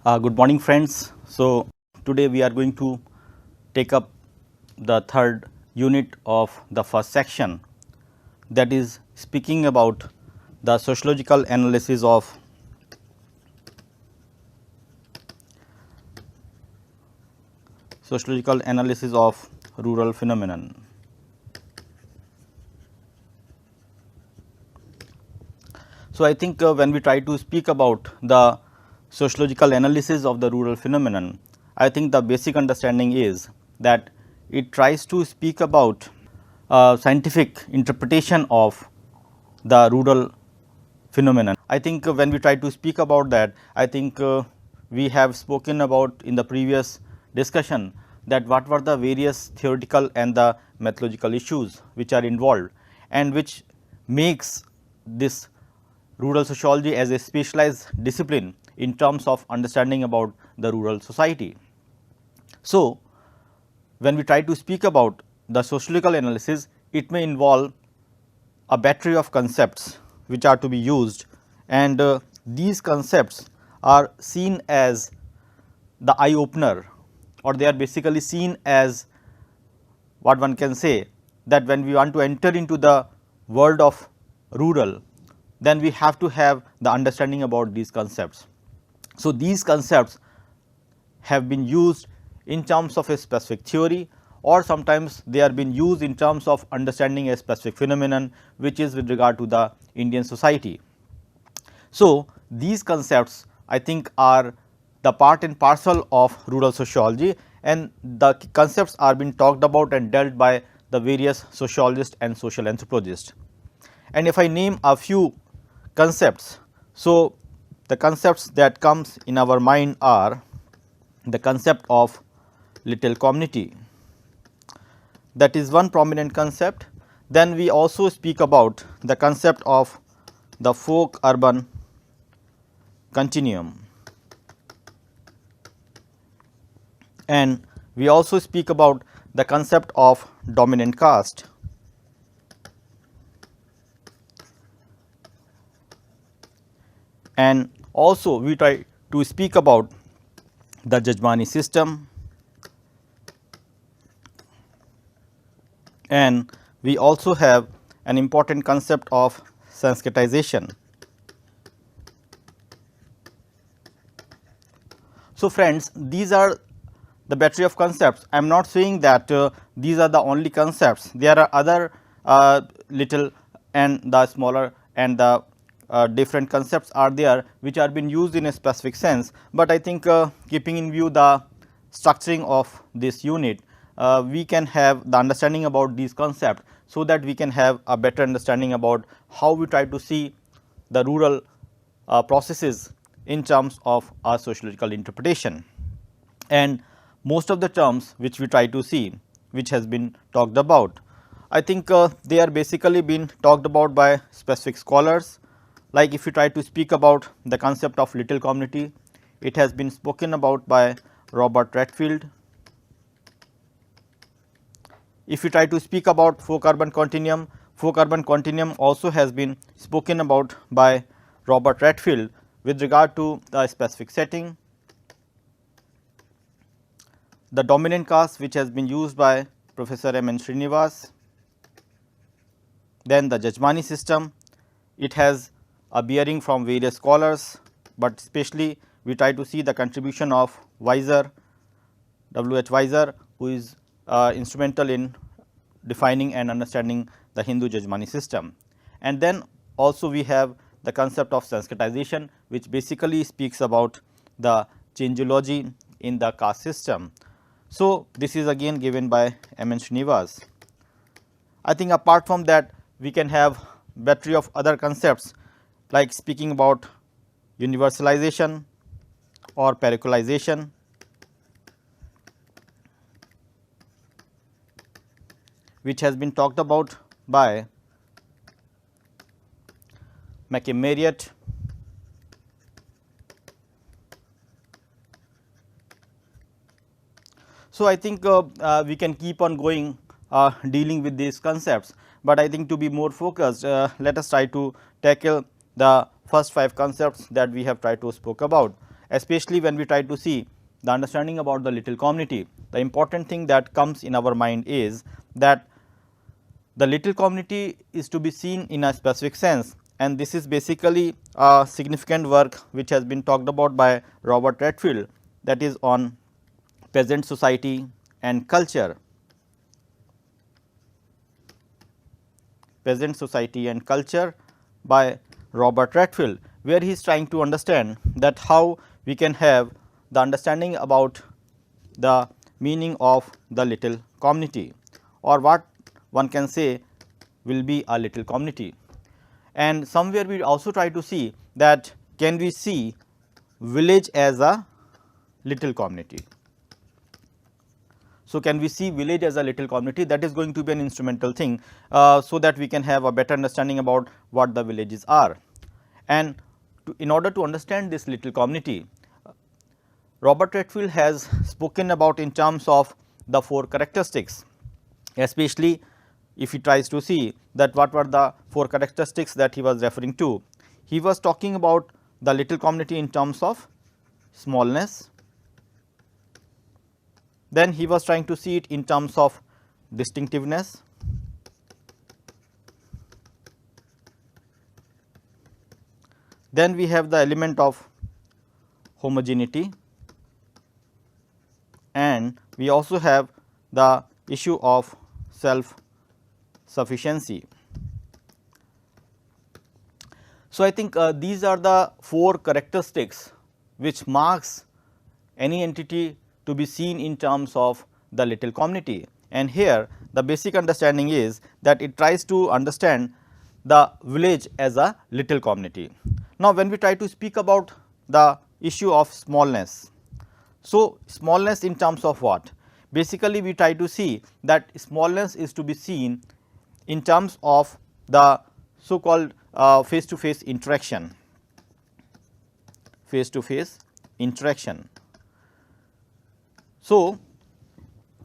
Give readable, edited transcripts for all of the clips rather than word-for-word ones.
Good morning friends. So, today we are going to take up the third unit of the first section, that is speaking about the sociological analysis of rural phenomenon. So, I think when we try to speak about the sociological analysis of the rural phenomenon, I think the basic understanding is that it tries to speak about scientific interpretation of the rural phenomenon. I think when we try to speak about that, I think we have spoken about in the previous discussion that what were the various theoretical and the methodological issues which are involved and which makes this rural sociology as a specialized discipline in terms of understanding about the rural society. So, when we try to speak about the sociological analysis, it may involve a battery of concepts which are to be used, and these concepts are seen as the eye opener, or they are basically seen as what one can say that when we want to enter into the world of rural, then we have to have the understanding about these concepts. So, these concepts have been used in terms of a specific theory, or sometimes they are being used in terms of understanding a specific phenomenon which is with regard to the Indian society. So, these concepts I think are the part and parcel of rural sociology, and the concepts are being talked about and dealt by the various sociologists and social anthropologists. And if I name a few concepts, so the concepts that comes in our mind are the concept of little community, that is one prominent concept. Then we also speak about the concept of the folk urban continuum, and we also speak about the concept of dominant caste, and also we try to speak about the Jajmani system, and we also have an important concept of Sanskritization. So, friends, these are the battery of concepts. I am not saying that these are the only concepts, there are other little and the smaller and the different concepts are there which are being used in a specific sense, but I think keeping in view the structuring of this unit, we can have the understanding about these concepts, so that we can have a better understanding about how we try to see the rural processes in terms of our sociological interpretation. And most of the terms which we try to see, which has been talked about, I think they are basically been talked about by specific scholars. Like if you try to speak about the concept of little community, it has been spoken about by Robert Redfield. If you try to speak about folk urban continuum also has been spoken about by Robert Redfield with regard to the specific setting. The dominant caste, which has been used by Professor M. N. Srinivas. Then the Jajmani system, it has a bearing from various scholars, but especially we try to see the contribution of Weiser, W. H. Weiser, who is instrumental in defining and understanding the Hindu Jajmani system. And then also we have the concept of Sanskritization, which basically speaks about the changeology in the caste system. So, this is again given by M. N. Srinivas. I think apart from that, we can have battery of other concepts like speaking about universalization or parochialization, which has been talked about by McKim-Marriott. So, I think we can keep on going dealing with these concepts, but I think to be more focused, let us try to tackle the first 5 concepts that we have tried to spoke about. especially when we try to see the understanding about the little community, the important thing that comes in our mind is that the little community is to be seen in a specific sense, and this is basically a significant work which has been talked about by Robert Redfield, that is on peasant society and culture. Peasant Society and Culture by Robert Redfield, where he is trying to understand that how we can have the understanding about the meaning of the little community, or what one can say will be a little community. And somewhere we also try to see that can we see village as a little community. So, can we see village as a little community? That is going to be an instrumental thing, so that we can have a better understanding about what the villages are. And in order to understand this little community, Robert Redfield has spoken about in terms of the 4 characteristics, especially if he tries to see that what were the 4 characteristics that he was referring to. He was talking about the little community in terms of smallness. Then he was trying to see it in terms of distinctiveness. Then we have the element of homogeneity, and we also have the issue of self sufficiency. So, I think these are the 4 characteristics which marks any entity to be seen in terms of the little community, and here the basic understanding is that it tries to understand the village as a little community. Now, when we try to speak about the issue of smallness, so smallness in terms of what? Basically, we try to see that smallness is to be seen in terms of the so called face to face interaction, face to face interaction. So,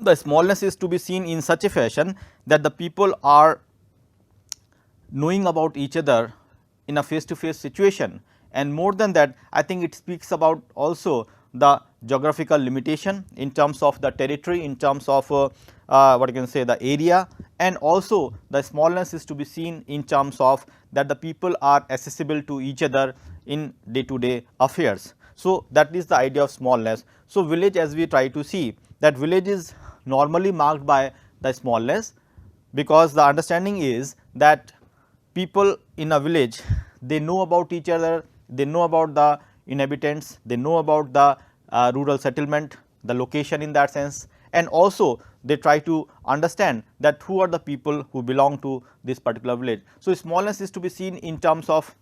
the smallness is to be seen in such a fashion that the people are knowing about each other in a face to face situation, and more than that, I think it speaks about also the geographical limitation in terms of the territory, in terms of what you can say the area, and also the smallness is to be seen in terms of that the people are accessible to each other in day to day affairs. So, that is the idea of smallness. So, village, as we try to see that village is normally marked by the smallness, because the understanding is that people in a village, they know about each other, they know about the inhabitants, they know about the rural settlement, the location in that sense, and also they try to understand that who are the people who belong to this particular village. So, smallness is to be seen in terms of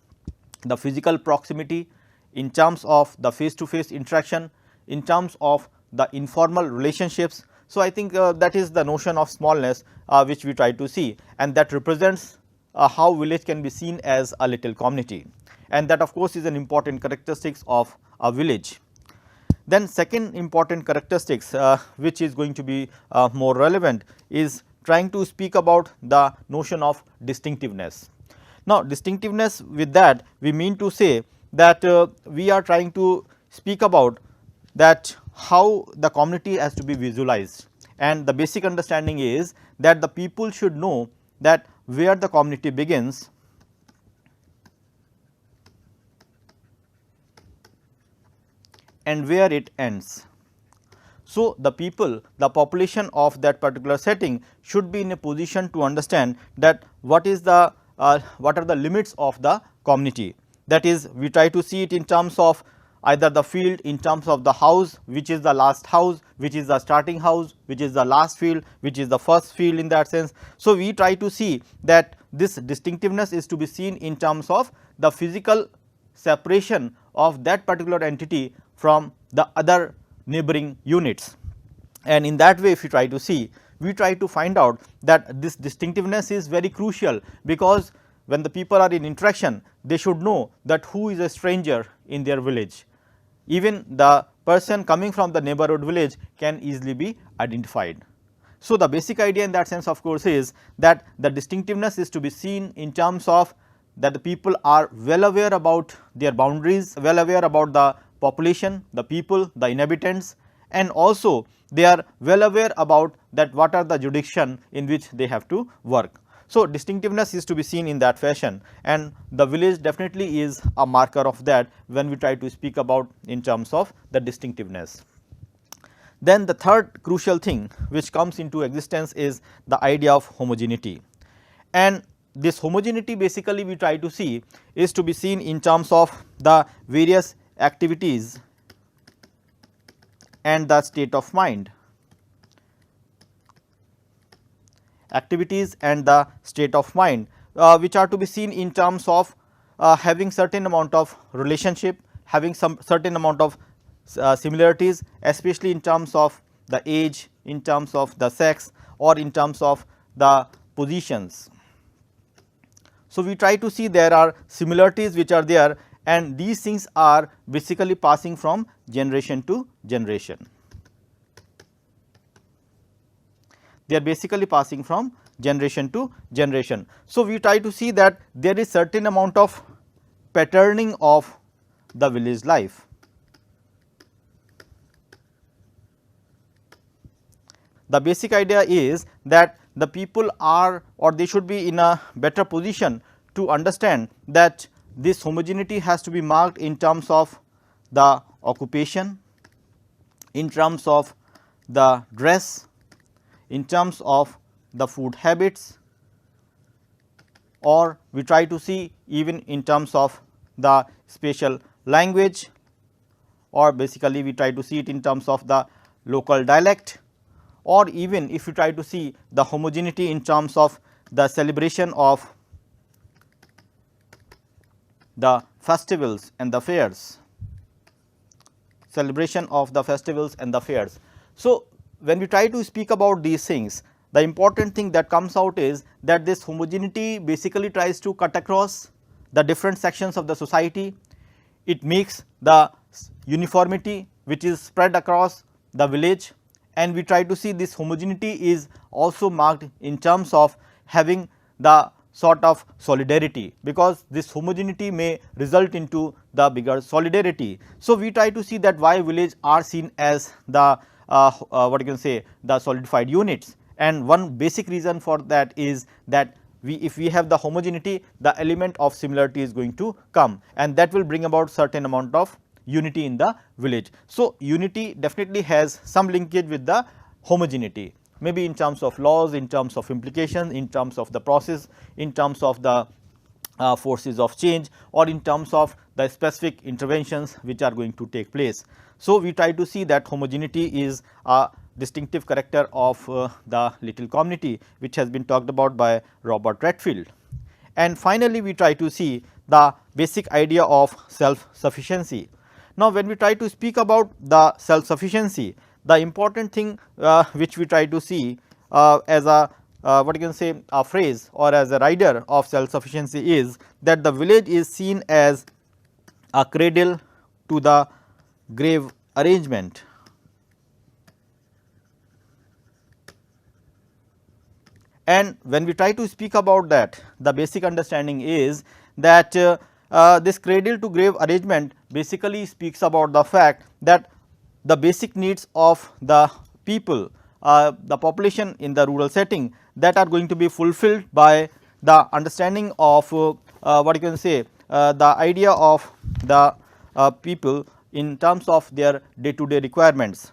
the physical proximity, in terms of the face to face interaction, in terms of the informal relationships. So, I think that is the notion of smallness which we try to see, and that represents how village can be seen as a little community, and that of course, is an important characteristics of a village. Then second important characteristics which is going to be more relevant is trying to speak about the notion of distinctiveness. Now, distinctiveness, with that we mean to say that we are trying to speak about that how the community has to be visualized, and the basic understanding is that the people should know that where the community begins and where it ends. So, the people, the population of that particular setting should be in a position to understand that what is the what are the limits of the community. That is, we try to see it in terms of either the field, in terms of the house, which is the last house, which is the starting house, which is the last field, which is the first field in that sense. So, we try to see that this distinctiveness is to be seen in terms of the physical separation of that particular entity from the other neighboring units, and in that way if you try to see, we try to find out that this distinctiveness is very crucial, because when the people are in interaction, they should know that who is a stranger in their village. Even the person coming from the neighborhood village can easily be identified. So, the basic idea in that sense of course is that the distinctiveness is to be seen in terms of that the people are well aware about their boundaries, well aware about the population, the people, the inhabitants, and also they are well aware about that what are the jurisdiction in which they have to work. So, distinctiveness is to be seen in that fashion, and the village definitely is a marker of that when we try to speak about in terms of the distinctiveness. Then the third crucial thing which comes into existence is the idea of homogeneity, and this homogeneity basically we try to see is to be seen in terms of the various activities and the state of mind. Activities and the state of mind which are to be seen in terms of having certain amount of relationship, having some certain amount of similarities, especially in terms of the age, in terms of the sex, or in terms of the positions. So, we try to see there are similarities which are there, and these things are basically passing from generation to generation. They are basically passing from generation to generation. So, we try to see that there is certain amount of patterning of the village life. The basic idea is that the people are, or they should be in a better position to understand that this homogeneity has to be marked in terms of the occupation, in terms of the dress, in terms of the food habits, or we try to see even in terms of the spatial language, or basically we try to see it in terms of the local dialect, or even if you try to see the homogeneity in terms of the celebration of the festivals and the fairs, celebration of the festivals and the fairs. So, when we try to speak about these things, the important thing that comes out is that this homogeneity basically tries to cut across the different sections of the society. It makes the uniformity which is spread across the village, and we try to see this homogeneity is also marked in terms of having the sort of solidarity, because this homogeneity may result into the bigger solidarity. So, we try to see that why village are seen as the what you can say the solidified units, and one basic reason for that is that if we have the homogeneity, the element of similarity is going to come, and that will bring about certain amount of unity in the village. So, unity definitely has some linkage with the homogeneity, maybe in terms of laws, in terms of implications, in terms of the process, in terms of the forces of change, or in terms of the specific interventions which are going to take place. So, we try to see that homogeneity is a distinctive character of the little community, which has been talked about by Robert Redfield. And finally, we try to see the basic idea of self sufficiency. Now, when we try to speak about the self sufficiency, the important thing which we try to see as a what you can say a phrase or as a rider of self sufficiency is that the village is seen as a cradle to the grave arrangement. And when we try to speak about that, the basic understanding is that this cradle to grave arrangement basically speaks about the fact that the basic needs of the people, the population in the rural setting, that are going to be fulfilled by the understanding of what you can say the idea of the people in terms of their day to day requirements.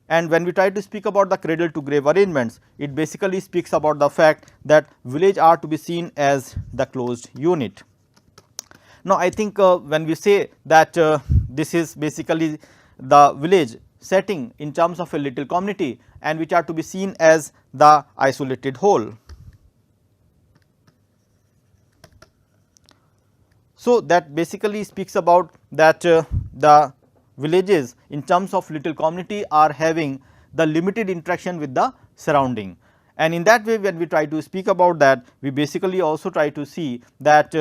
And when we try to speak about the cradle to grave arrangements, it basically speaks about the fact that village are to be seen as the closed unit. Now, I think when we say that this is basically the village setting in terms of a little community, and which are to be seen as the isolated whole. So, that basically speaks about that the villages in terms of little community are having the limited interaction with the surrounding, and in that way when we try to speak about that, we basically also try to see that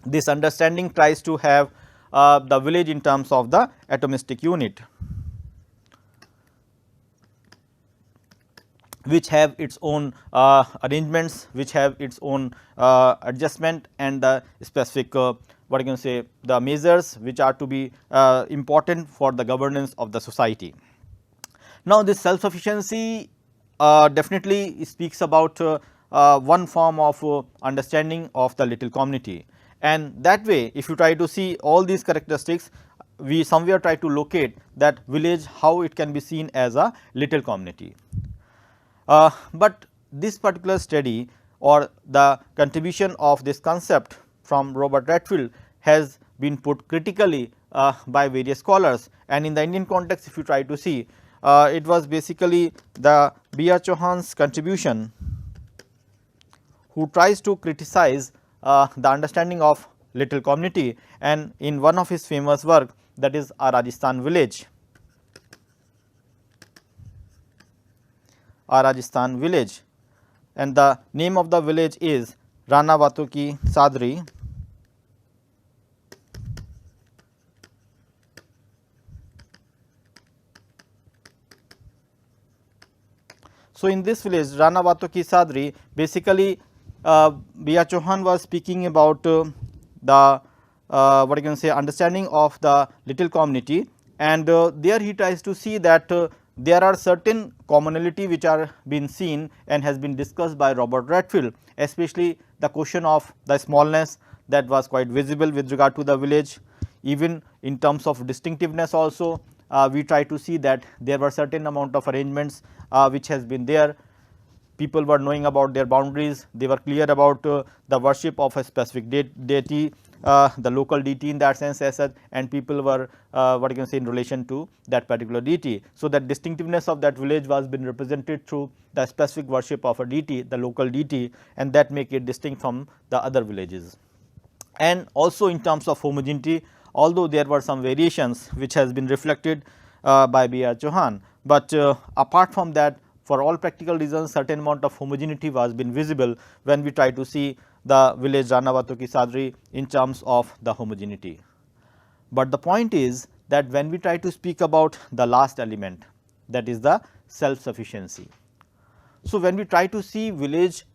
this understanding tries to have the village in terms of the atomistic unit, which have its own arrangements, which have its own adjustment and the specific what you can say, the measures which are to be important for the governance of the society. Now, this self sufficiency definitely speaks about one form of understanding of the little community, and that way if you try to see all these characteristics, we somewhere try to locate that village how it can be seen as a little community. But this particular study or the contribution of this concept from Robert Redfield has been put critically by various scholars, and in the Indian context if you try to see, it was basically the B. R. Chauhan's contribution who tries to criticize the understanding of little community, and in one of his famous work, that is a Rajasthan village. A Rajasthan village, and the name of the village is Rana Bato Ki Sadri. So, in this village Rana Bato Ki Sadri, basically B. R. Chauhan was speaking about the what you can say understanding of the little community, and there he tries to see that there are certain commonality which are been seen and has been discussed by Robert Redfield, especially the question of the smallness that was quite visible with regard to the village. Even in terms of distinctiveness also, we try to see that there were certain amount of arrangements which has been there. People were knowing about their boundaries, they were clear about the worship of a specific deity, the local deity in that sense as such, and people were what you can say in relation to that particular deity. So, that distinctiveness of that village was been represented through the specific worship of a deity, the local deity, and that make it distinct from the other villages. And also in terms of homogeneity, although there were some variations which has been reflected by B. R. Chauhan, but apart from that, for all practical reasons certain amount of homogeneity was been visible when we try to see the village Rana Bato Ki Sadri in terms of the homogeneity. But the point is that when we try to speak about the last element, that is the self sufficiency. So, when we try to see village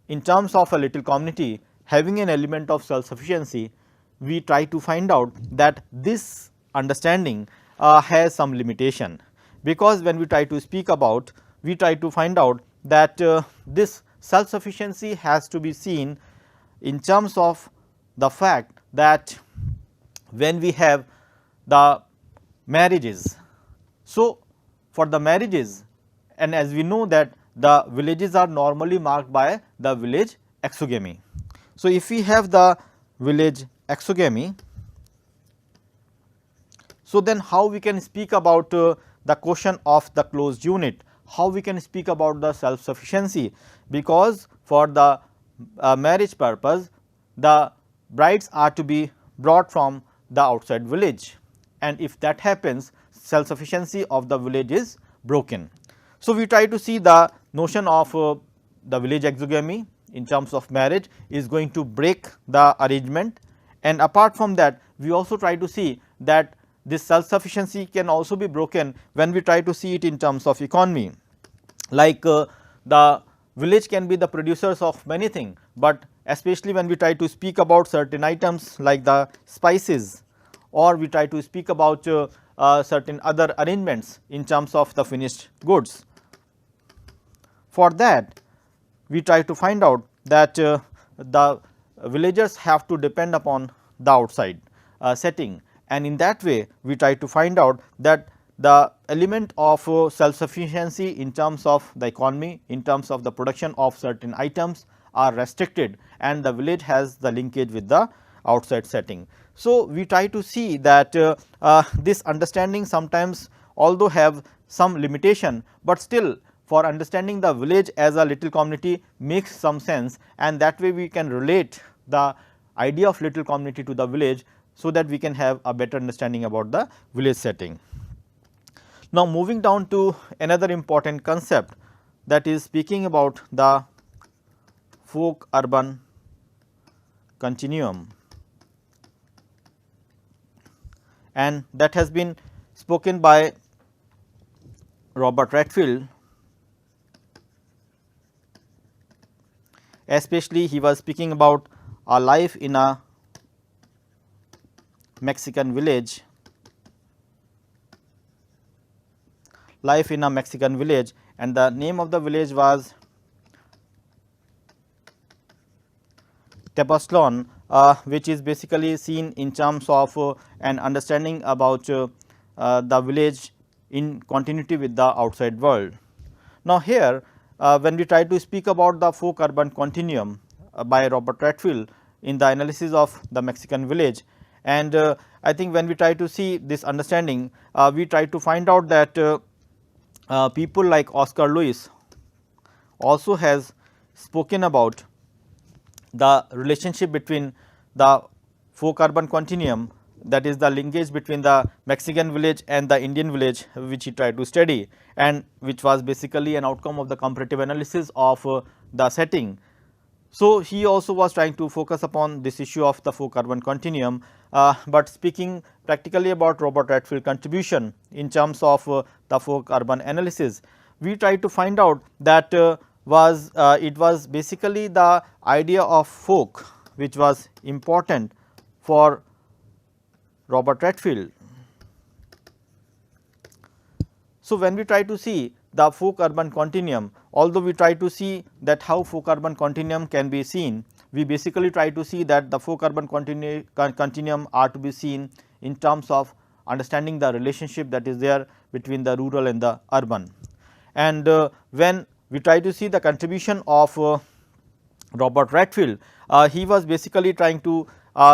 in terms of a little community having an element of self sufficiency, we try to find out that this understanding has some limitation, because when we try to speak about, we try to find out that this self sufficiency has to be seen in terms of the fact that when we have the marriages. So, for the marriages, and as we know that the villages are normally marked by the village exogamy. So, if we have the village exogamy, so then how we can speak about the question of the closed unit, how we can speak about the self sufficiency, because for the marriage purpose the brides are to be brought from the outside village, and if that happens self sufficiency of the village is broken. So, we try to see the notion of the village exogamy in terms of marriage is going to break the arrangement, and apart from that we also try to see that this self sufficiency can also be broken when we try to see it in terms of economy. Like the village can be the producers of many things, but especially when we try to speak about certain items like the spices, or we try to speak about certain other arrangements in terms of the finished goods. For that we try to find out that the villagers have to depend upon the outside setting, and in that way we try to find out that the element of self sufficiency in terms of the economy, in terms of the production of certain items are restricted, and the village has the linkage with the outside setting. So, we try to see that this understanding sometimes although have some limitation, but still for understanding the village as a little community makes some sense, and that way we can relate the idea of little community to the village, so that we can have a better understanding about the village setting. Now, moving down to another important concept, that is speaking about the folk urban continuum, and that has been spoken by Robert Redfield. Especially he was speaking about a life in a Mexican village, life in a Mexican village, and the name of the village was Tepoztlán, which is basically seen in terms of an understanding about the village in continuity with the outside world. Now, here when we try to speak about the folk urban continuum by Robert Redfield in the analysis of the Mexican village, and I think when we try to see this understanding, we try to find out that people like Oscar Lewis also has spoken about the relationship between the folk urban continuum, that is the linkage between the Mexican village and the Indian village, which he tried to study, and which was basically an outcome of the comparative analysis of the setting. So, he also was trying to focus upon this issue of the folk urban continuum, but speaking practically about Robert Redfield contribution in terms of the folk urban analysis, we try to find out that it was basically the idea of folk which was important for Robert Redfield. So, when we try to see the folk urban continuum, although we try to see that how folk urban continuum can be seen, we basically try to see that the folk urban continuum are to be seen in terms of understanding the relationship that is there between the rural and the urban. And when we try to see the contribution of Robert Redfield, he was basically trying to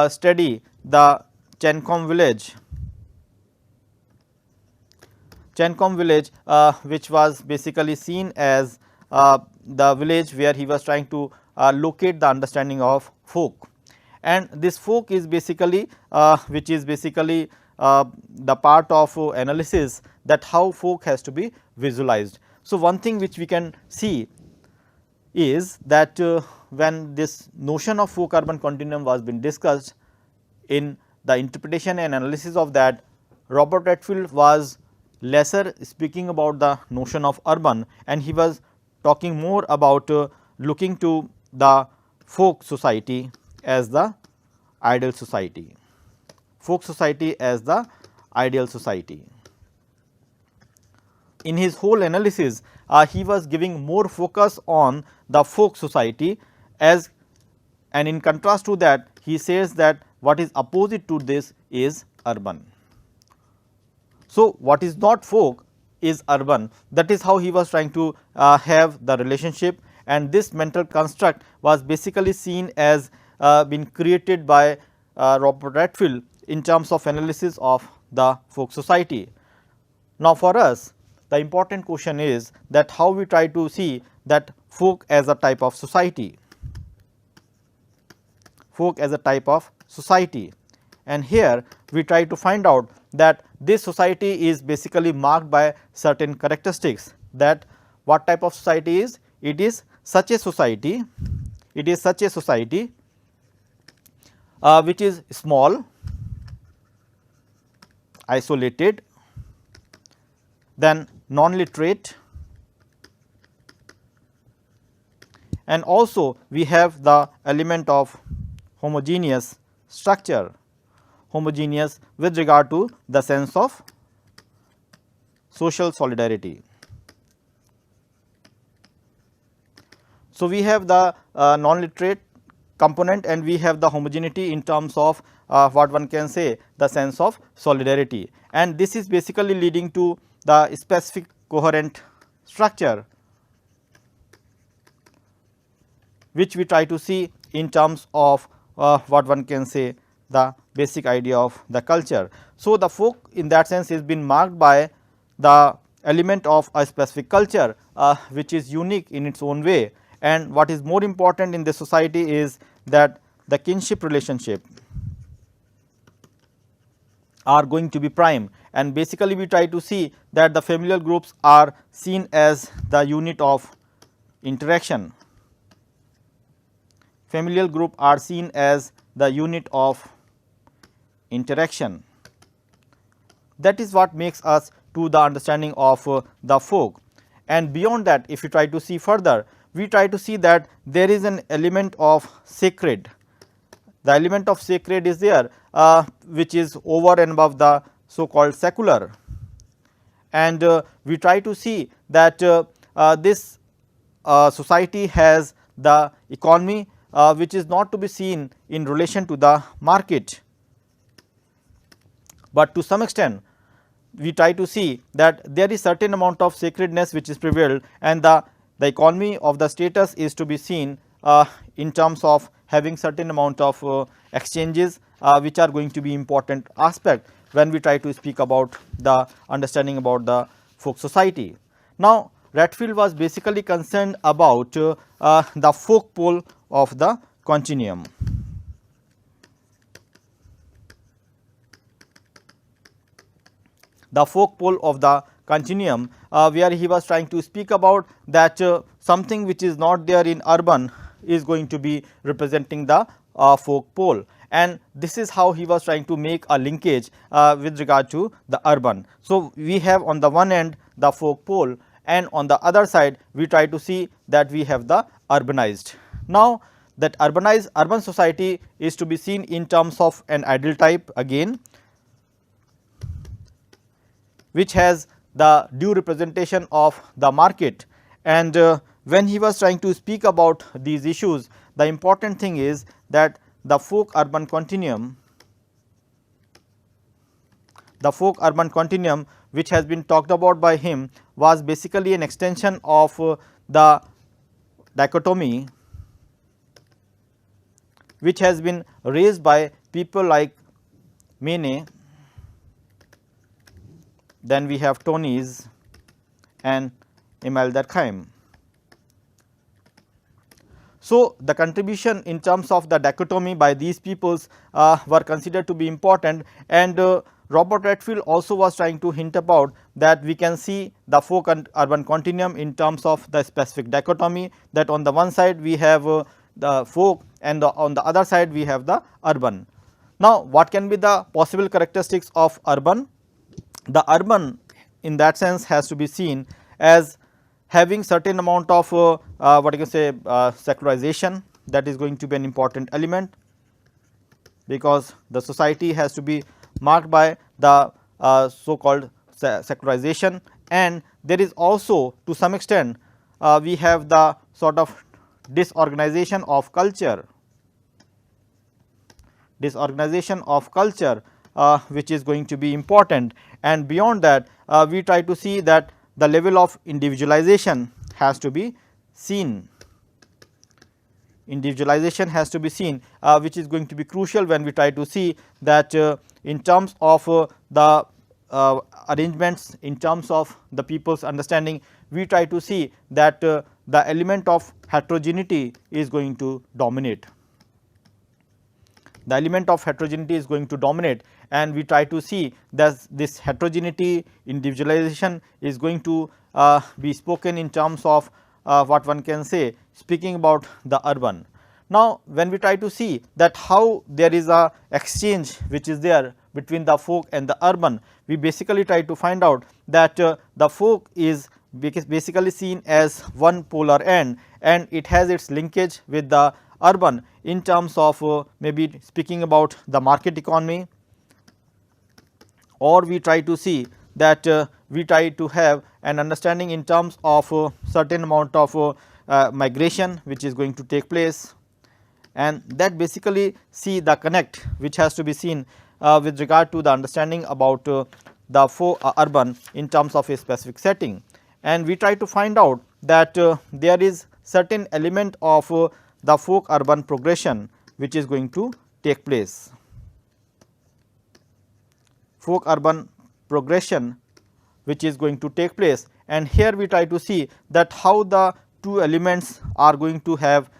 study the Chencom village, which was basically seen as the village where he was trying to locate the understanding of folk. And this folk is basically which is basically the part of analysis that how folk has to be visualized. So, one thing which we can see is that when this notion of folk urban continuum was being discussed, in the interpretation and analysis of that, Robert Redfield was lesser speaking about the notion of urban, and he was talking more about looking to the folk society as the ideal society, folk society as the ideal society. In his whole analysis, he was giving more focus on the folk society as, and in contrast to that, he says that what is opposite to this is urban. So, what is not folk is urban, that is how he was trying to have the relationship, and this mental construct was basically seen as being created by Robert Redfield in terms of analysis of the folk society. Now, for us the important question is that how we try to see that folk as a type of society, folk as a type of society, and here we try to find out that this society is basically marked by certain characteristics, that what type of society is, it is such a society, which is small, isolated, then non-literate, and also we have the element of homogeneous structure, homogeneous with regard to the sense of social solidarity. So, we have the non-literate component and we have the homogeneity in terms of what one can say the sense of solidarity, and this is basically leading to the specific coherent structure, which we try to see in terms of what one can say the basic idea of the culture. So, the folk in that sense is been marked by the element of a specific culture, which is unique in its own way, and what is more important in this society is that the kinship relationship are going to be prime, and basically we try to see that the familial groups are seen as the unit of interaction, familial group are seen as the unit of interaction. That is what makes us to the understanding of the folk, and beyond that if you try to see further, we try to see that there is an element of sacred the element of sacred is there, which is over and above the so called secular, and we try to see that this society has the economy which is not to be seen in relation to the market, but to some extent we try to see that there is certain amount of sacredness which is prevailed, and the economy of the status is to be seen in terms of having certain amount of exchanges which are going to be important aspect when we try to speak about the understanding about the folk society. Now, Redfield was basically concerned about the folk pole of the continuum. The folk pole of the continuum, where he was trying to speak about that something which is not there in urban is going to be representing the folk pole, and this is how he was trying to make a linkage with regard to the urban. So, we have on the one end the folk pole, and on the other side we try to see that we have the urbanized. Now, that urbanized urban society is to be seen in terms of an ideal type again, which has the due representation of the market, and when he was trying to speak about these issues, the important thing is that the folk urban continuum, which has been talked about by him, was basically an extension of the dichotomy which has been raised by people like Mene, then we have Tonies and Emile Durkheim. So, the contribution in terms of the dichotomy by these peoples were considered to be important, and Robert Redfield also was trying to hint about that we can see the folk and urban continuum in terms of the specific dichotomy, that on the one side we have the folk and on the other side we have the urban. Now, what can be the possible characteristics of urban? The urban in that sense has to be seen as having certain amount of what you can say secularization, that is going to be an important element, because the society has to be marked by the so called secularization, and there is also to some extent we have the sort of disorganization of culture, which is going to be important, and beyond that we try to see that the level of individualization has to be seen. Which is going to be crucial when we try to see that in terms of the arrangements, in terms of the people's understanding, we try to see that the element of heterogeneity is going to dominate. And we try to see that this heterogeneity, individualization is going to be spoken in terms of what one can say speaking about the urban. Now, when we try to see that how there is a exchange which is there between the folk and the urban, we basically try to find out that the folk is basically seen as one polar end, and it has its linkage with the urban in terms of maybe speaking about the market economy, or we try to see that we try to have an understanding in terms of certain amount of migration which is going to take place, and that basically see the connect which has to be seen with regard to the understanding about the urban in terms of a specific setting, and we try to find out that there is certain element of the folk urban progression which is going to take place. And here we try to see that how the two elements are going to have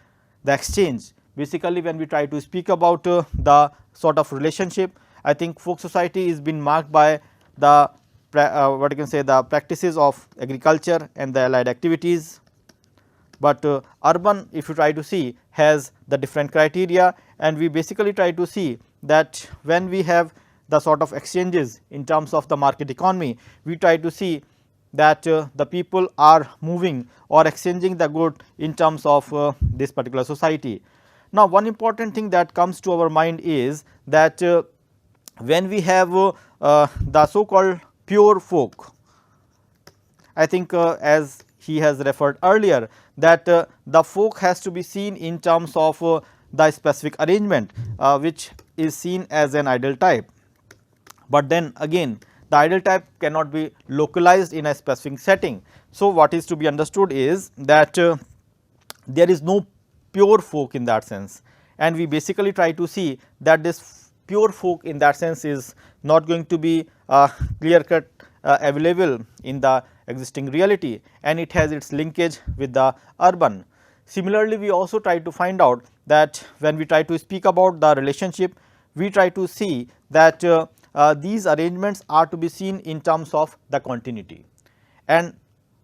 the exchange. Basically, when we try to speak about the sort of relationship, I think folk society is been marked by the what you can say the practices of agriculture and the allied activities, but urban, if you try to see, has the different criteria, and we basically try to see that when we have the sort of exchanges in terms of the market economy, we try to see that the people are moving or exchanging the good in terms of this particular society. Now, one important thing that comes to our mind is that when we have the so called pure folk, I think as he has referred earlier, that the folk has to be seen in terms of the specific arrangement which is seen as an ideal type. But then again the ideal type cannot be localized in a specific setting. So, what is to be understood is that there is no pure folk in that sense, and we basically try to see that this pure folk in that sense is not going to be clear cut available in the existing reality, and it has its linkage with the urban. Similarly, we also try to find out that when we try to speak about the relationship, we try to see that these arrangements are to be seen in terms of the continuity. And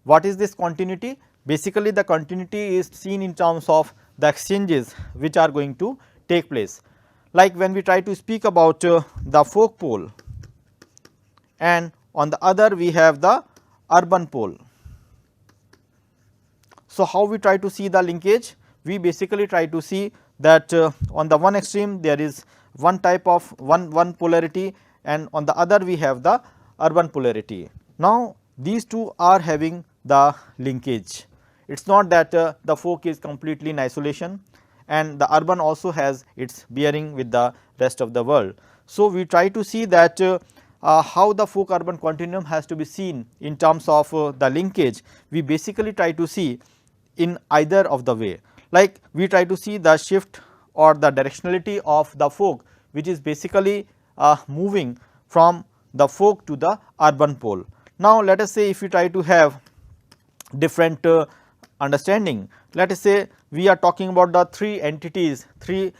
what is this continuity? Basically, the continuity is seen in terms of the exchanges which are going to take place. Like when we try to speak about the folk pole, and on the other we have the urban pole. So, how we try to see the linkage? We basically try to see that on the one extreme there is one type of one polarity, and on the other we have the urban polarity. Now, these two are having the linkage. It is not that the folk is completely in isolation, and the urban also has its bearing with the rest of the world. So, we try to see that how the folk urban continuum has to be seen in terms of the linkage. We basically try to see in either of the way, like we try to see the shift or the directionality of the folk, which is basically moving from the folk to the urban pole. Now, let us say if we try to have different understanding, let us say we are talking about the three entities, three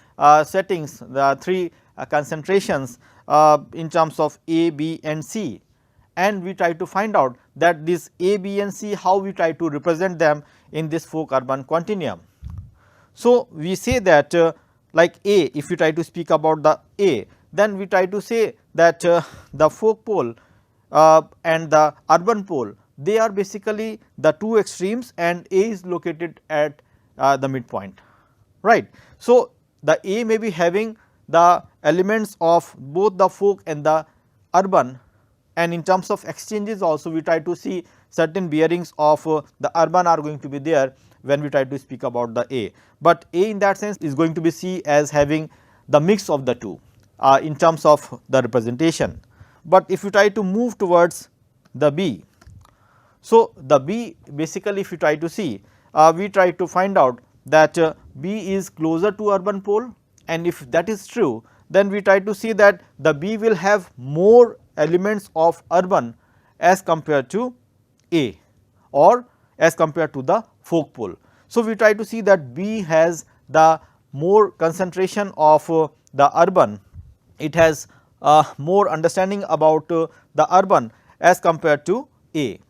settings, the three concentrations in terms of A, B and C, and we try to find out that this A, B and C, how we try to represent them in this folk urban continuum. So, we say that like A, if we try to speak about the A, then we try to say that the folk pole and the urban pole, they are basically the two extremes, and A is located at the midpoint, right. So, the A may be having the elements of both the folk and the urban, and in terms of exchanges also we try to see certain bearings of the urban are going to be there when we try to speak about the A, but A in that sense is going to be seen as having the mix of the two in terms of the representation. But if you try to move towards the B, so the B basically if you try to see, we try to find out that B is closer to urban pole, and if that is true, then we try to see that the B will have more elements of urban as compared to A or as compared to the folk pole. So, we try to see that B has the more concentration of the urban, it has more understanding about the urban as compared to A.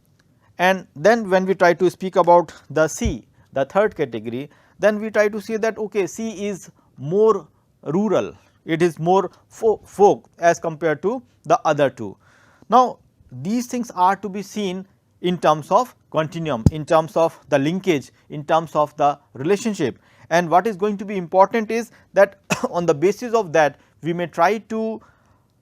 And then when we try to speak about the C, the third category, then we try to say that okay, C is more rural, it is more folk as compared to the other two. Now, these things are to be seen in terms of continuum, in terms of the linkage, in terms of the relationship, and what is going to be important is that on the basis of that we may try to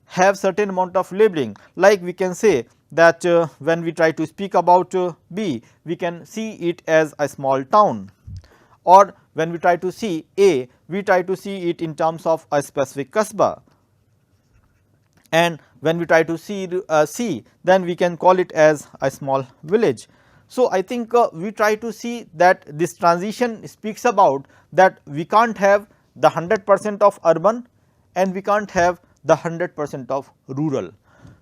have certain amount of labeling, like we can say that when we try to speak about B, we can see it as a small town, or when we try to see A, we try to see it in terms of a specific kasbah, and when we try to see C, then we can call it as a small village. So, I think we try to see that this transition speaks about that we can't have the 100% of urban and we can't have the 100% of rural.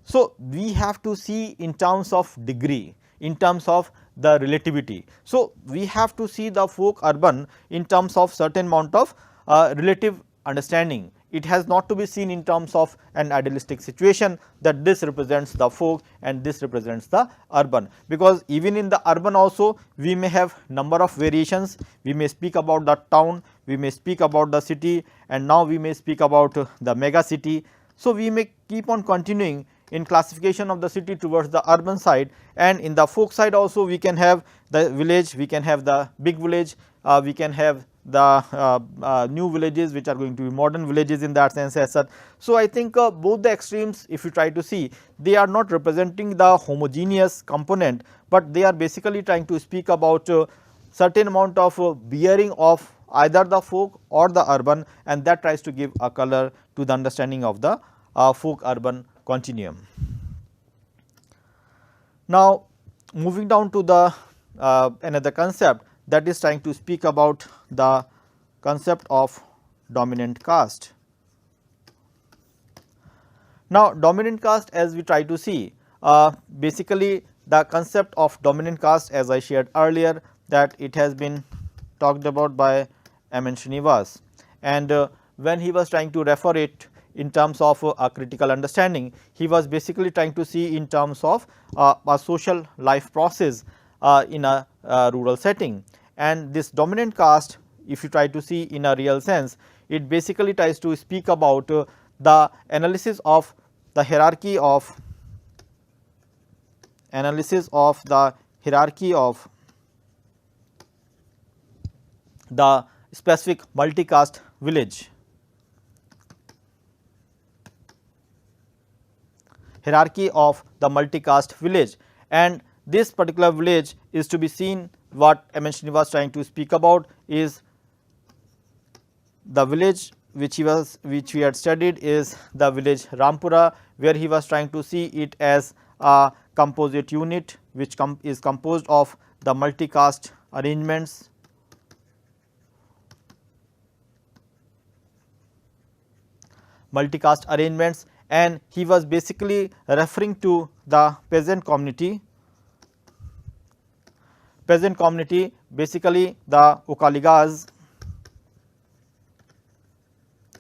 So, we have to see in terms of degree, in terms of the relativity. So, we have to see the folk urban in terms of certain amount of relative understanding. It has not to be seen in terms of an idealistic situation that this represents the folk and this represents the urban, because even in the urban also we may have number of variations. We may speak about the town, we may speak about the city, and now we may speak about the mega city. So, we may keep on continuing in classification of the city towards the urban side, and in the folk side also we can have the village, we can have the big village, we can have the new villages which are going to be modern villages in that sense as such. So, I think both the extremes, if you try to see, they are not representing the homogeneous component, but they are basically trying to speak about certain amount of bearing of either the folk or the urban, and that tries to give a color to the understanding of the folk urban continuum. Now, moving down to the another concept, that is trying to speak about the concept of dominant caste. Now, dominant caste, as we try to see, basically the concept of dominant caste, as I shared earlier, that it has been talked about by M. N. Srinivas, and when he was trying to refer it in terms of a critical understanding, he was basically trying to see in terms of a social life process in a rural setting. And this dominant caste, if you try to see in a real sense, it basically tries to speak about the analysis of the hierarchy of the specific multi-caste village. Hierarchy of the multi-caste village, and this particular village is to be seen, what M. N. Srinivas was trying to speak about is the village which we had studied is the village Rampura, where he was trying to see it as a composite unit which is composed of the multi-caste arrangements, and he was basically referring to the peasant community, basically the Ukaligas,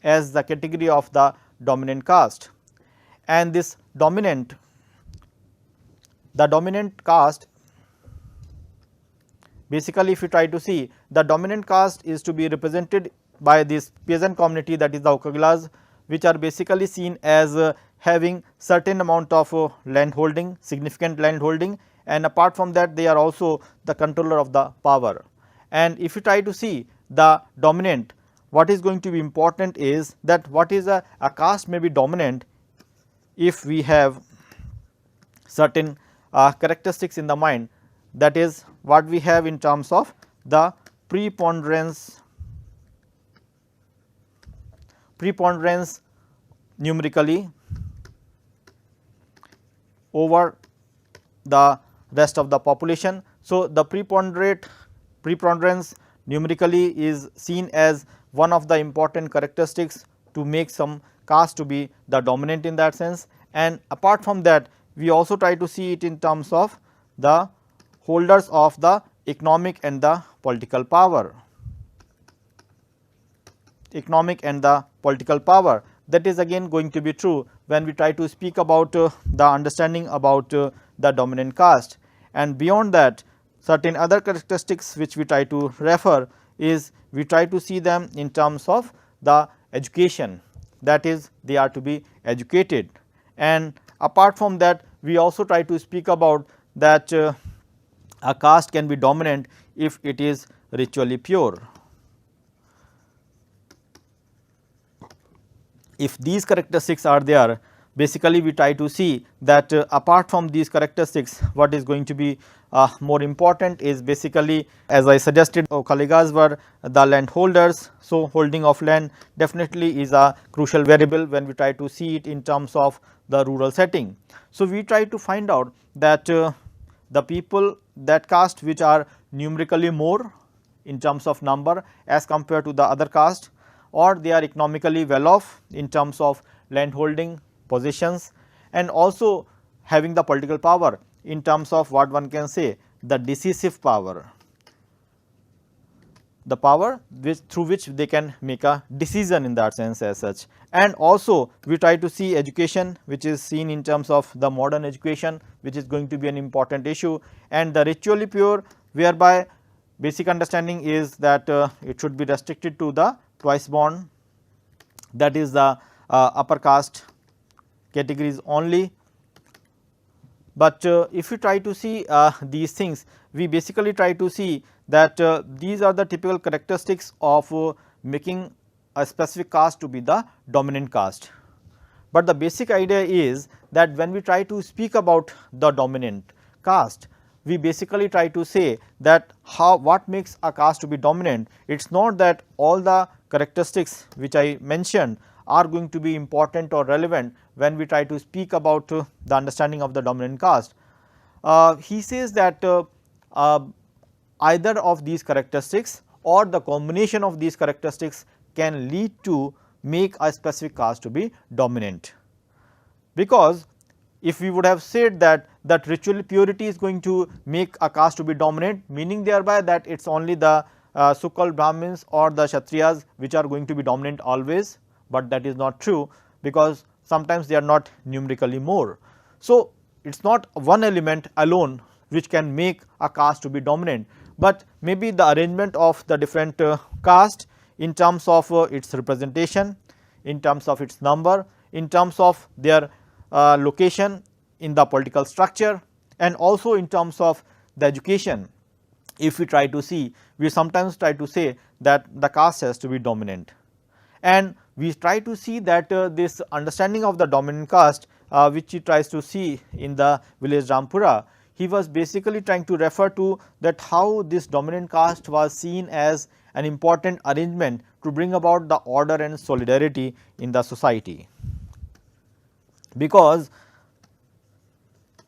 as the category of the dominant caste. And this dominant caste, basically if you try to see, the dominant caste is to be represented by this peasant community, that is the Ukaligas, which are basically seen as having certain amount of land holding, significant land holding, and apart from that they are also the controller of the power. And if you try to see the dominant, what is going to be important is that what is a caste may be dominant if we have certain characteristics in the mind, that is what we have in terms of the preponderance numerically over the rest of the population. So, the preponderance numerically is seen as one of the important characteristics to make some caste to be the dominant in that sense, and apart from that we also try to see it in terms of the holders of the economic and the political power. That is again going to be true when we try to speak about the understanding about the dominant caste, and beyond that certain other characteristics which we try to refer is we try to see them in terms of the education, that is they are to be educated, and apart from that we also try to speak about that a caste can be dominant if it is ritually pure. If these characteristics are there, basically we try to see that apart from these characteristics, what is going to be more important is basically, as I suggested, Ukaligas were the land holders. So, holding of land definitely is a crucial variable when we try to see it in terms of the rural setting. So, we try to find out that the people, that caste which are numerically more in terms of number as compared to the other caste, or they are economically well off in terms of land holding, possessions, and also having the political power in terms of what one can say the decisive power, the power through which they can make a decision in that sense as such. And also we try to see education, which is seen in terms of the modern education, which is going to be an important issue, and the ritually pure, whereby basic understanding is that it should be restricted to the twice born, that is the upper caste categories only, But if you try to see these things, we basically try to see that these are the typical characteristics of making a specific caste to be the dominant caste. But the basic idea is that when we try to speak about the dominant caste, we basically try to say that what makes a caste to be dominant. It is not that all the characteristics which I mentioned are going to be important or relevant when we try to speak about the understanding of the dominant caste. He says that either of these characteristics or the combination of these characteristics can lead to make a specific caste to be dominant. Because if we would have said that ritual purity is going to make a caste to be dominant, meaning thereby that it is only the so called Brahmins or the Kshatriyas which are going to be dominant always, but that is not true, because sometimes they are not numerically more. So, it is not one element alone which can make a caste to be dominant, but maybe the arrangement of the different caste in terms of its representation, in terms of its number, in terms of their location in the political structure, and also in terms of the education. If we try to see, we sometimes try to say that the caste has to be dominant, and we try to see that this understanding of the dominant caste which he tries to see in the village Rampura, he was basically trying to refer to that how this dominant caste was seen as an important arrangement to bring about the order and solidarity in the society. Because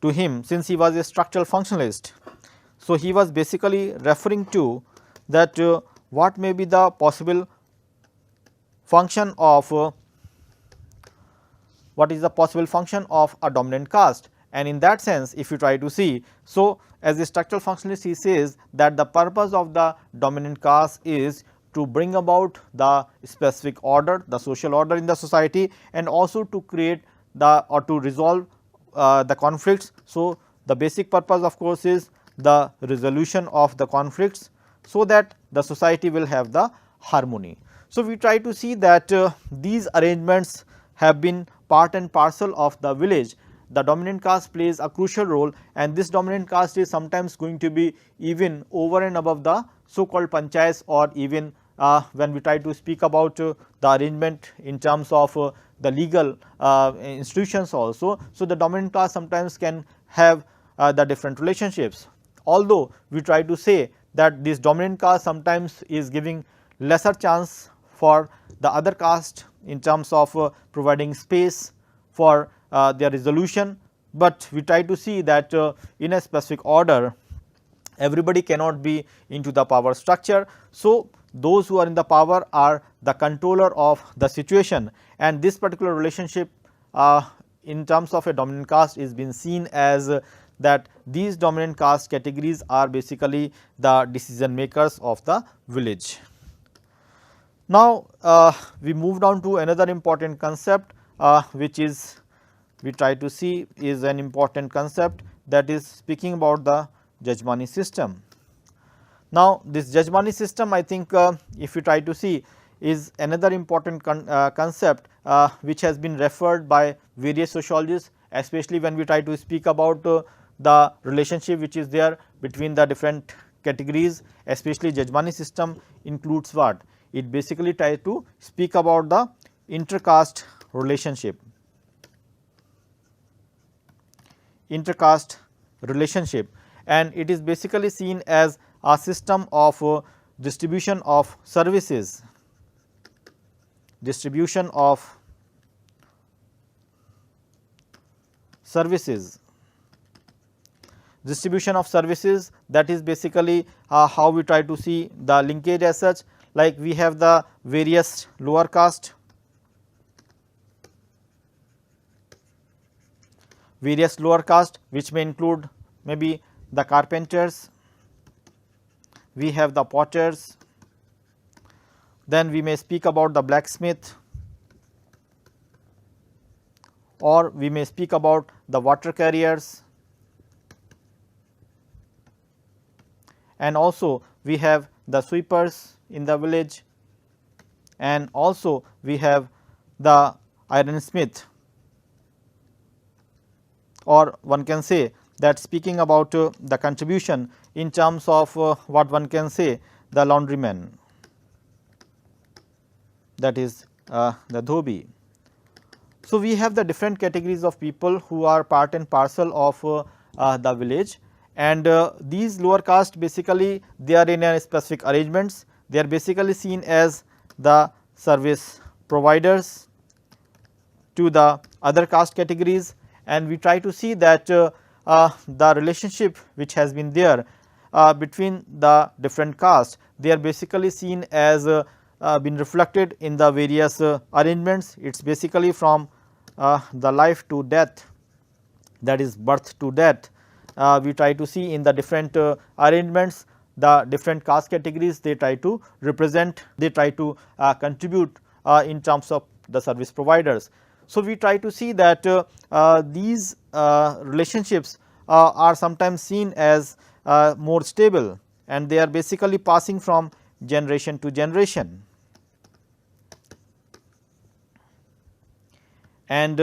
to him, since he was a structural functionalist, so he was basically referring to that what may be the possible function of what is the possible function of a dominant caste, and in that sense if you try to see. So, as a structural functionalist, he says that the purpose of the dominant caste is to bring about the specific order, the social order in the society, and also to create the or to resolve the conflicts. So, the basic purpose of course is the resolution of the conflicts, so that the society will have the harmony. So, we try to see that these arrangements have been part and parcel of the village. The dominant caste plays a crucial role, and this dominant caste is sometimes going to be even over and above the so called panchayats, or even when we try to speak about the arrangement in terms of the legal institutions also. So, the dominant caste sometimes can have the different relationships, although we try to say that this dominant caste sometimes is giving lesser chance for the other caste in terms of providing space for their resolution, but we try to see that in a specific order everybody cannot be into the power structure. So, those who are in the power are the controller of the situation, and this particular relationship in terms of a dominant caste is been seen as that these dominant caste categories are basically the decision makers of the village. Now, we moved on to another important concept which is we try to see is an important concept, that is speaking about the Jajmani system. Now, this Jajmani system, I think if you try to see, is another important concept which has been referred by various sociologists, especially when we try to speak about the relationship which is there between the different categories, especially Jajmani system includes what? It basically tries to speak about the intercaste relationship. And it is basically seen as a system of distribution of services, distribution that is basically how we try to see the linkage as such. Like we have the various lower caste, which may include maybe the carpenters, we have the potters, then we may speak about the blacksmith, or we may speak about the water carriers, and also we have the sweepers in the village, and also we have the ironsmith. or one can say that speaking about the contribution in terms of what one can say the laundryman, that is the dhobi. So, we have the different categories of people who are part and parcel of the village, and these lower caste basically they are in a specific arrangements, they are basically seen as the service providers to the other caste categories, and we try to see that the relationship which has been there between the different castes, they are basically seen as been reflected in the various arrangements. It is basically from the life to death, that is birth to death. We try to see in the different arrangements the different caste categories they try to represent, they try to contribute in terms of the service providers. So, we try to see that these relationships are sometimes seen as more stable, and they are basically passing from generation to generation. And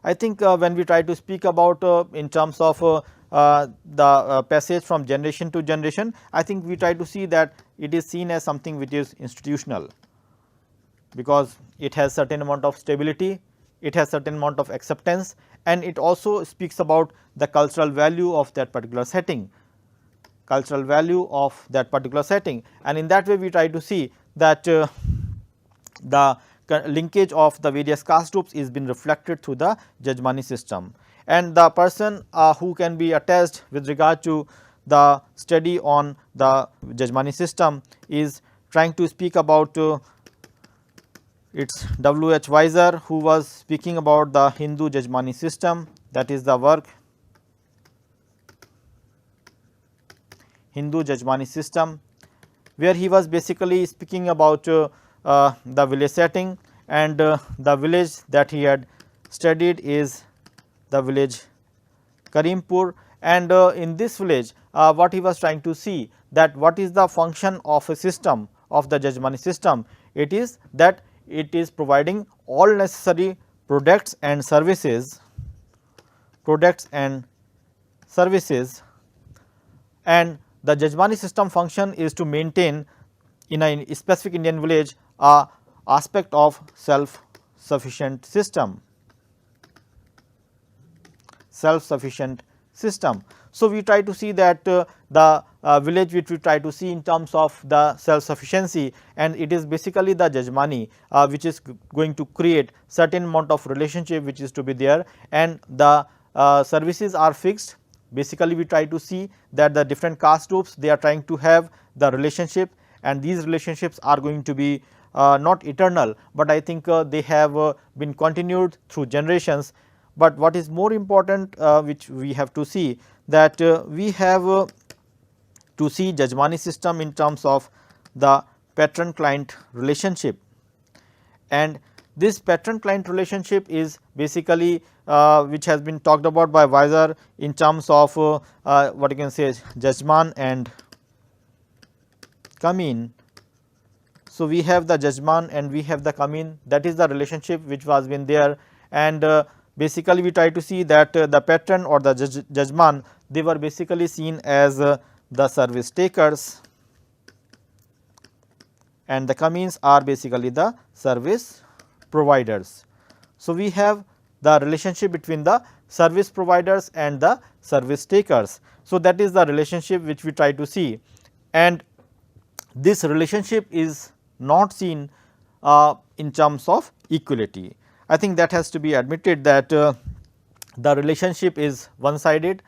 I think when we try to speak about in terms of the passage from generation to generation, I think we try to see that it is seen as something which is institutional, because it has certain amount of stability, it has certain amount of acceptance, and it also speaks about the cultural value of that particular setting, cultural value of that particular setting. And in that way we try to see that the linkage of the various caste groups is been reflected through the Jajmani system, and the person who can be attached with regard to the study on the Jajmani system is trying to speak about it's W. H. Weiser, who was speaking about the Hindu Jajmani system, that is the work Hindu Jajmani system, where he was basically speaking about the village setting, and the village that he had studied is the village Karimpur, and in this village what he was trying to see that what is the function of a system of the Jajmani system. It is that it is providing all necessary products and services, and the Jajmani system function is to maintain in a specific Indian village a aspect of self sufficient system. So, we try to see that the village which we try to see in terms of the self sufficiency, and it is basically the Jajmani which is going to create certain amount of relationship which is to be there, and the services are fixed. Basically, we try to see that the different caste groups they are trying to have the relationship, and these relationships are going to be not eternal, but I think they have been continued through generations. But what is more important which we have to see that we have to see Jajmani system in terms of the patron client relationship, and this patron client relationship is basically which has been talked about by Weiser in terms of what you can say Jajman and Kamin. So, we have the Jajman and we have the Kamin, that is the relationship which was been there, and basically we try to see that the patron or the Jajman they were basically seen as the service takers, and the Kamins are basically the service providers. So, we have the relationship between the service providers and the service takers. So, that is the relationship which we try to see, and this relationship is not seen in terms of equality. I think that has to be admitted that the relationship is one sided.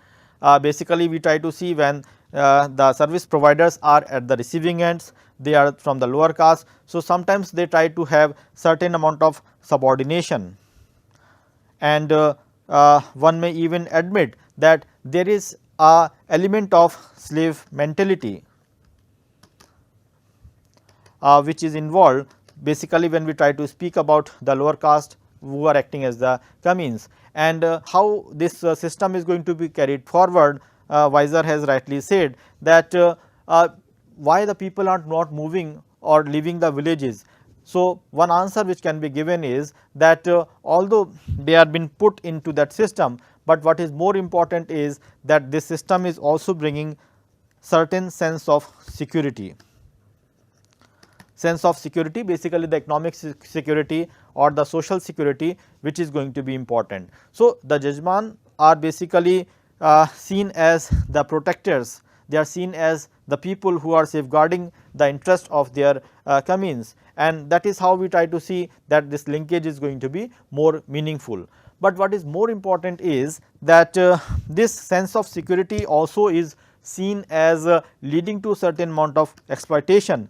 Basically, we try to see when the service providers are at the receiving ends, they are from the lower caste. So, sometimes they try to have certain amount of subordination, and one may even admit that there is a element of slave mentality which is involved basically when we try to speak about the lower caste who are acting as the Kamins, and how this system is going to be carried forward. Weiser has rightly said that why the people are not moving or leaving the villages. So, one answer which can be given is that although they are been put into that system, but what is more important is that this system is also bringing certain sense of security. Sense of security, basically the economic security or the social security, which is going to be important. So, the Jajman are basically seen as the protectors, they are seen as the people who are safeguarding the interest of their communes, and that is how we try to see that this linkage is going to be more meaningful. But what is more important is that this sense of security also is seen as leading to certain amount of exploitation,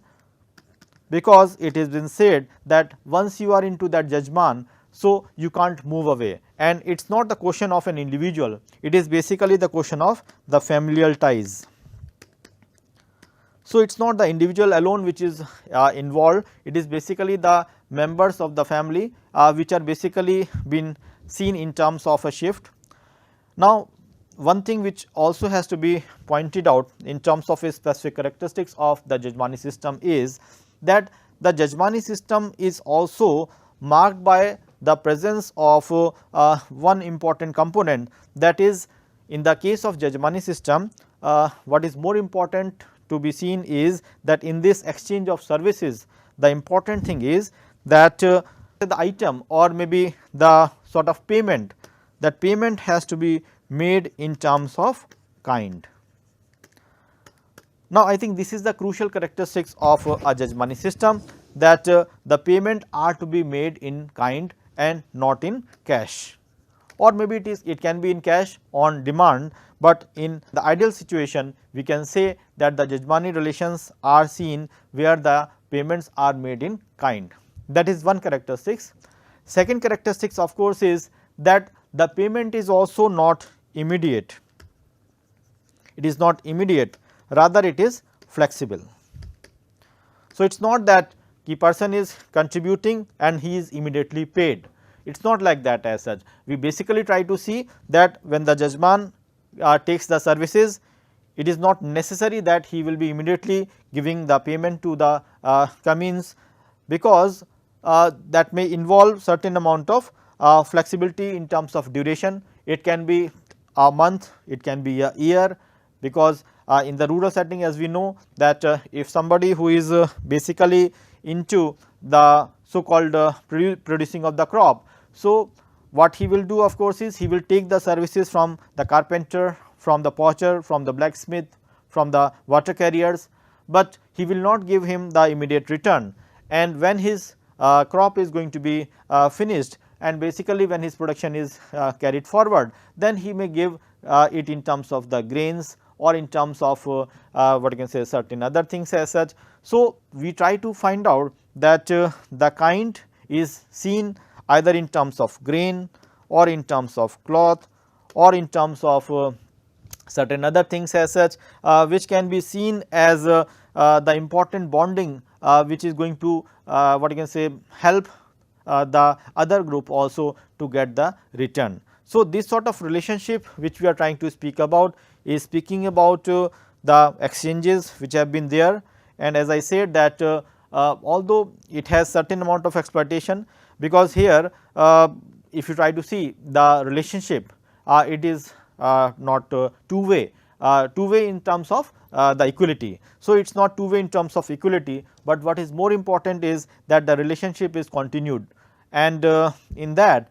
because it has been said that once you are into that Jajman, so you can't move away, and it is not the question of an individual, it is basically the question of the familial ties. So, it is not the individual alone which is involved, it is basically the members of the family which are basically been seen in terms of a shift. Now, one thing which also has to be pointed out in terms of a specific characteristics of the Jajmani system is that the Jajmani system is also marked by the presence of one important component, that is, in the case of Jajmani system, what is more important to be seen is that in this exchange of services, the important thing is that the item or maybe the sort of payment, that payment has to be made in terms of kind. Now, I think this is the crucial characteristics of a Jajmani system, that the payment are to be made in kind and not in cash, or maybe it can be in cash on demand, but in the ideal situation we can say that the Jajmani relations are seen where the payments are made in kind. That is one characteristics. Second characteristics of course is that the payment is also not immediate, it is not immediate, rather it is flexible. So, it is not that the person is contributing and he is immediately paid, it is not like that as such. We basically try to see that when the Jajman takes the services, it is not necessary that he will be immediately giving the payment to the communes, because that may involve certain amount of flexibility in terms of duration. It can be a month, it can be a year, because in the rural setting, as we know that if somebody who is basically into the so called producing of the crop, so what he will do of course is he will take the services from the carpenter, from the potter, from the blacksmith, from the water carriers, but he will not give him the immediate return. And when his crop is going to be finished, and basically when his production is carried forward, then he may give it in terms of the grains or in terms of what you can say certain other things as such. So, we try to find out that the kind is seen either in terms of grain or in terms of cloth or in terms of certain other things as such, which can be seen as the important bonding which is going to what you can say help the other group also to get the return. So, this sort of relationship which we are trying to speak about is speaking about the exchanges which have been there, and as I said that although it has certain amount of exploitation, because here if you try to see the relationship, it is not two way in terms of the equality. So, it is not two way in terms of equality, but what is more important is that the relationship is continued, and in that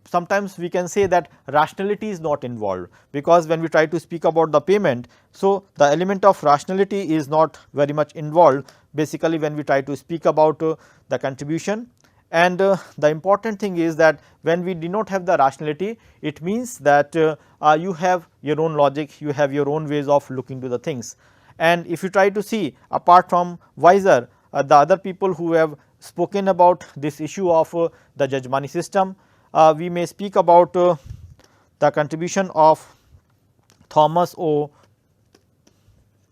sometimes we can say that rationality is not involved, because when we try to speak about the payment, so the element of rationality is not very much involved basically when we try to speak about the contribution. And the important thing is that when we do not have the rationality, it means that you have your own logic, you have your own ways of looking to the things. And if you try to see apart from Weiser, the other people who have spoken about this issue of the Jajmani system, we may speak about the contribution of Thomas O.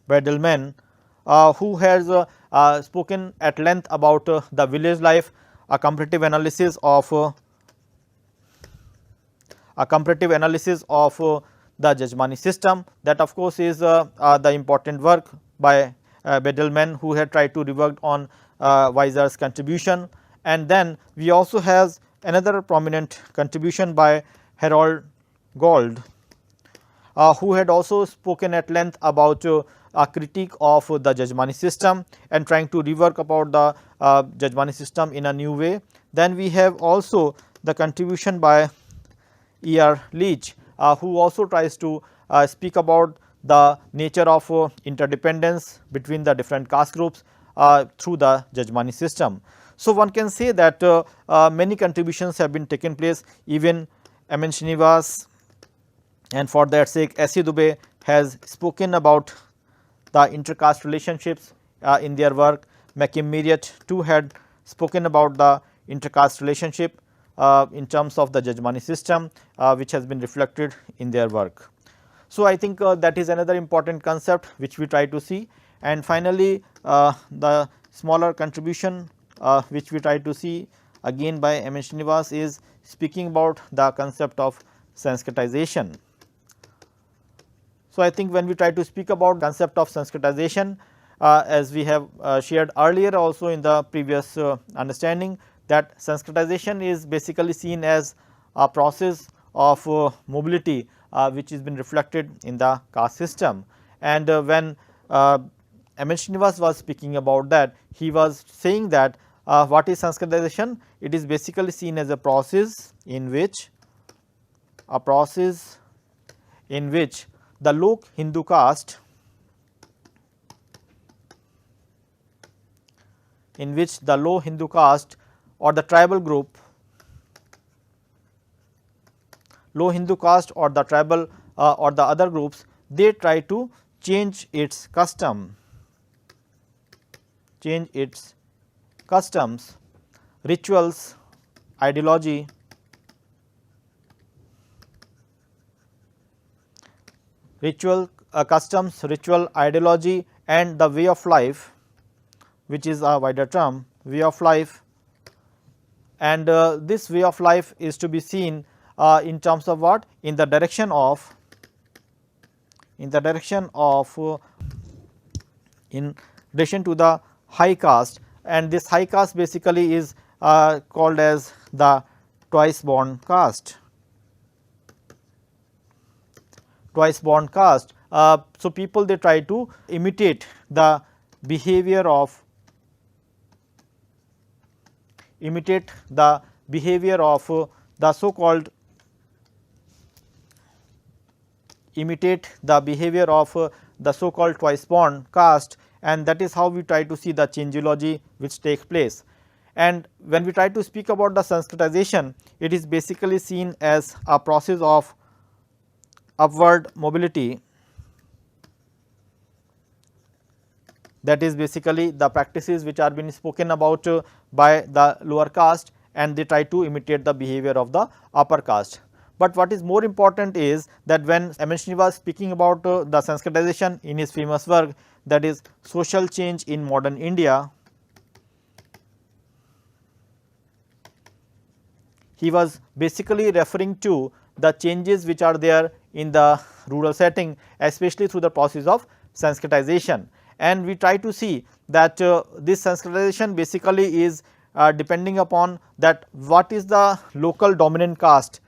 Bedelman, who has spoken at length about the village life, a comparative analysis of the Jajmani system. That of course is the important work by Bedelman, who had tried to rework on Weiser's contribution. And then we also have another prominent contribution by Harold Gold, who had also spoken at length about a critique of the Jajmani system and trying to rework about the Jajmani system in a new way. Then we have also the contribution by E.R. Leach, who also tries to speak about the nature of interdependence between the different caste groups through the Jajmani system. So, one can say that many contributions have been taken place. Even M.N. Srinivas, and for that sake S.C. Dubey has spoken about the intercaste relationships in their work. McKim Marriott too had spoken about the intercaste relationship in terms of the Jajmani system, which has been reflected in their work. So, I think that is another important concept which we try to see, and finally, the smaller contribution which we try to see again by M. N. Srinivas is speaking about the concept of Sanskritization. So, I think when we try to speak about concept of Sanskritization, as we have shared earlier also in the previous understanding, that Sanskritization is basically seen as a process of mobility which has been reflected in the caste system. And when M. N. Srinivas was speaking about that, he was saying that what is Sanskritization? It is basically seen as a process in which the low Hindu caste, or the tribal group, low Hindu caste or the tribal or the other groups, they try to change its customs, rituals, ideology, customs, ritual, ideology, and the way of life, which is a wider term, way of life. And this way of life is to be seen in terms of what? In the direction of in relation to the high caste, and this high caste basically is called as the twice born caste. So, people they try to imitate the behavior of the so called twice born caste, and that is how we try to see the changeology which takes place. And when we try to speak about the Sanskritization, it is basically seen as a process of upward mobility, that is basically the practices which are being spoken about by the lower caste, and they try to imitate the behavior of the upper caste. But what is more important is that when M. N. Srinivas was speaking about the Sanskritization in his famous work, that is Social Change in Modern India, he was basically referring to the changes which are there in the rural setting, especially through the process of Sanskritization. And we try to see that this Sanskritization basically is depending upon that what is the local dominant caste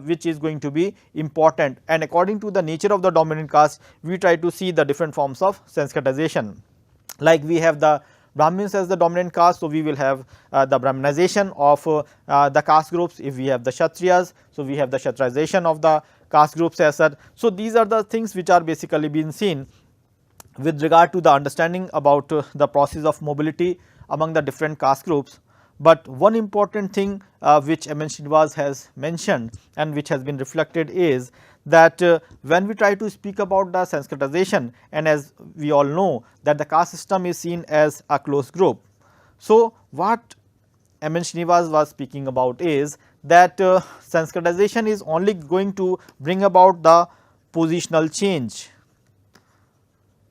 which is going to be important, and according to the nature of the dominant caste, we try to see the different forms of Sanskritization. Like we have the Brahmins as the dominant caste, so we will have the Brahminization of the caste groups. If we have the Kshatriyas, so we have the Kshatriyization of the caste groups as such. So, these are the things which are basically being seen with regard to the understanding about the process of mobility among the different caste groups. But one important thing which M. N. Srinivas has mentioned and which has been reflected is that when we try to speak about the Sanskritization, and as we all know that the caste system is seen as a closed group. So, what M. N. Srinivas was speaking about is that Sanskritization is only going to bring about the positional change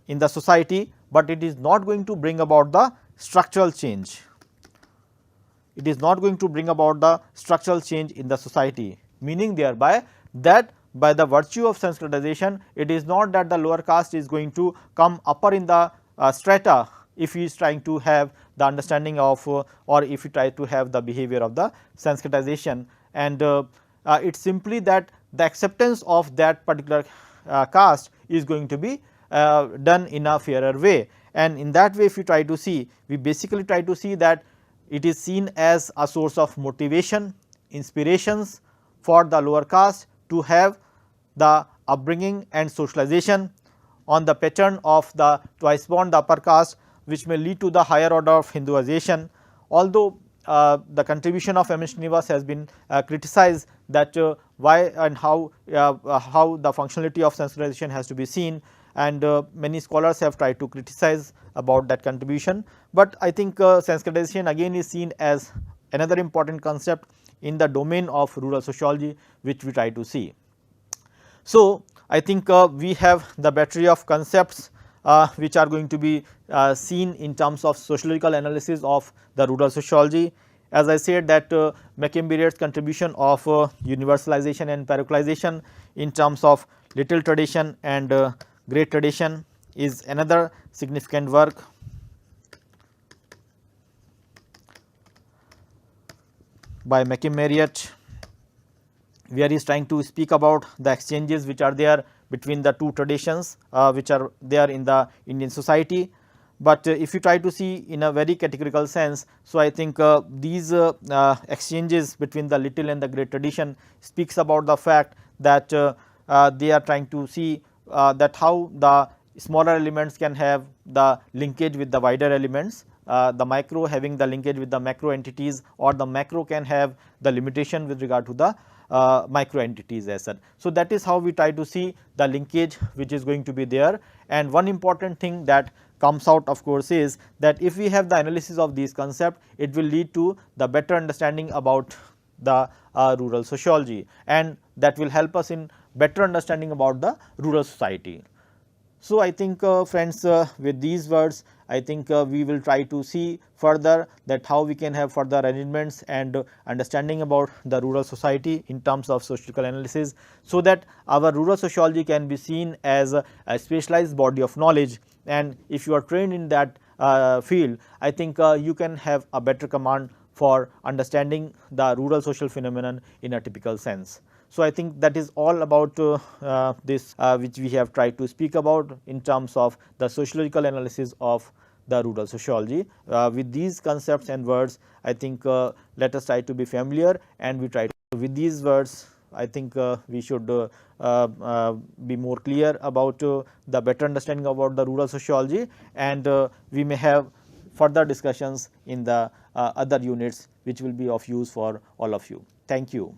in the society, but it is not going to bring about the structural change. It is not going to bring about the structural change in the society, meaning thereby that by the virtue of Sanskritization, it is not that the lower caste is going to come upper in the strata if he is trying to have the understanding of or if he try to have the behavior of the Sanskritization, and it is simply that the acceptance of that particular caste is going to be done in a fairer way. And in that way, if you try to see, we basically try to see that it is seen as a source of motivation, inspirations for the lower caste to have the upbringing and socialization on the pattern of the twice born the upper caste, which may lead to the higher order of Hinduization. Although the contribution of M. Srinivas has been criticized, that why and how the functionality of Sanskritization has to be seen, and many scholars have tried to criticize about that contribution. But I think Sanskritization again is seen as another important concept in the domain of rural sociology, which we try to see. So, I think we have the battery of concepts which are going to be seen in terms of sociological analysis of the rural sociology. As I said that Mackie-Beard's contribution of universalization and parochialization in terms of little tradition and great tradition is another significant work. By Mackie-Beard, where he is trying to speak about the exchanges which are there between the two traditions which are there in the Indian society. But if you try to see in a very categorical sense, so I think these exchanges between the little and the great tradition speaks about the fact that they are trying to see that how the smaller elements can have the linkage with the wider elements, the micro having the linkage with the macro entities, or the macro can have the limitation with regard to the micro entities as such. So, that is how we try to see the linkage which is going to be there. And one important thing that comes out of course is that if we have the analysis of these concepts, it will lead to the better understanding about the rural sociology, and that will help us in better understanding about the rural society. So, I think friends, with these words, I think we will try to see further that how we can have further arrangements and understanding about the rural society in terms of sociological analysis, so that our rural sociology can be seen as a specialized body of knowledge. And if you are trained in that field, I think you can have a better command for understanding the rural social phenomenon in a typical sense. So, I think that is all about this which we have tried to speak about in terms of the sociological analysis of the rural sociology. With these concepts and words, I think let us try to be familiar, and we try to, with these words, I think we should be more clear about the better understanding about the rural sociology, and we may have further discussions in the other units which will be of use for all of you. Thank you.